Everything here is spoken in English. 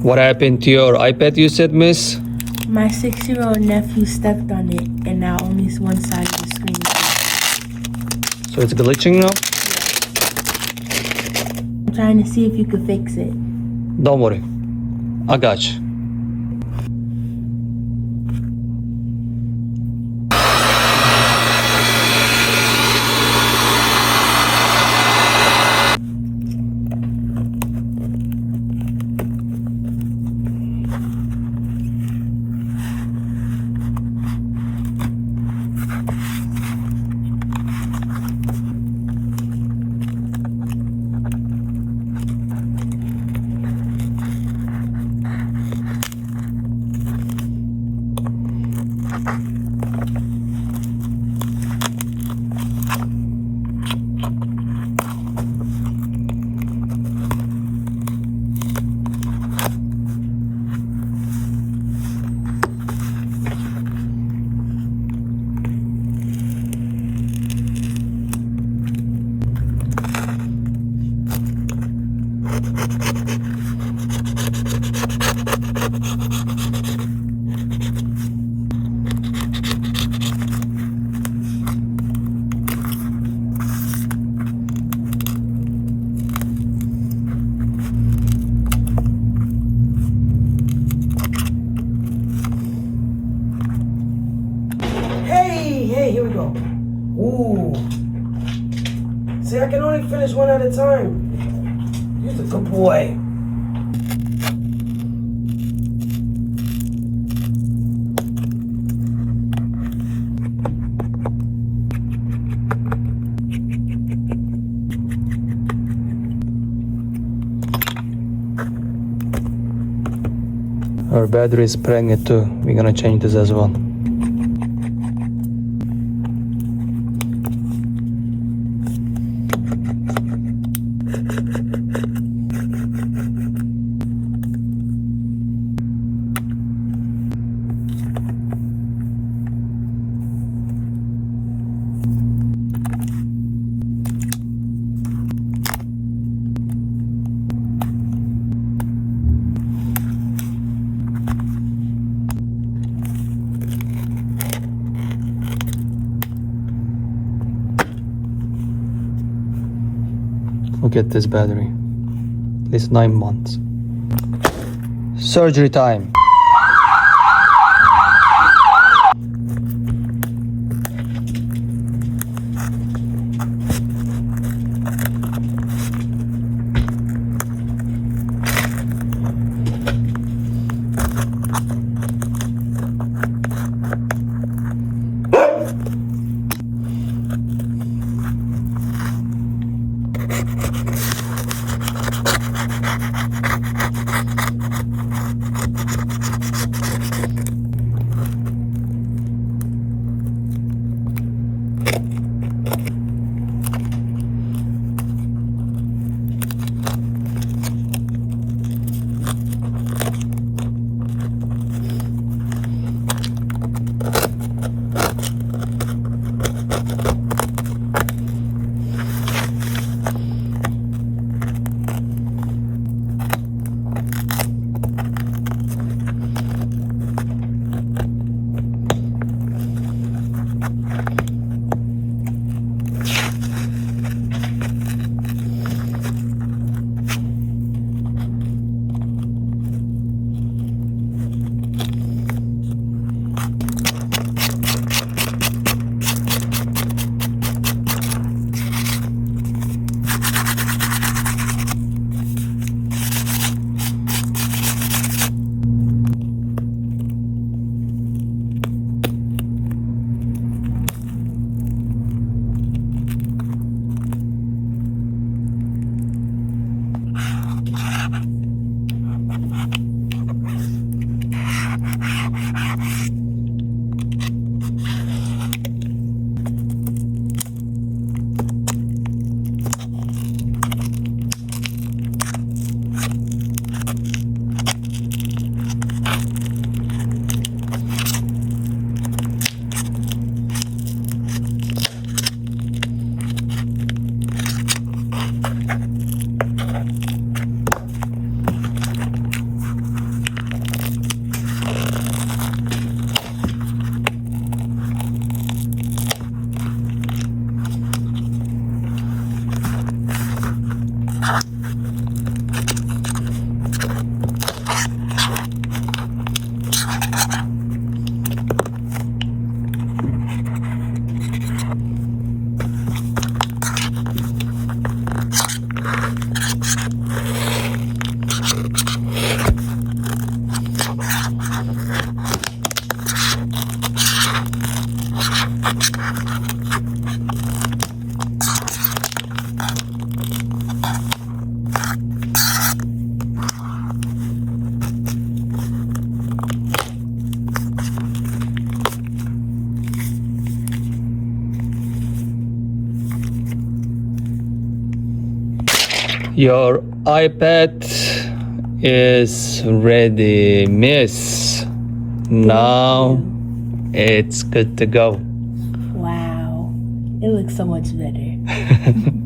What happened to your iPad, you said, miss? My 6-year-old nephew stepped on it, and now only one side of the screen is. So it's glitching now? I'm trying to see if you could fix it. Don't worry. I got you. Hey, here we go. Ooh. See, I can only finish one at a time. You're a good boy. Our battery is pregnant too. We're gonna change this as well. Look at this battery. At least 9 months. Surgery time. Your iPad is ready, miss. Now it's good to go. Wow. It looks so much better.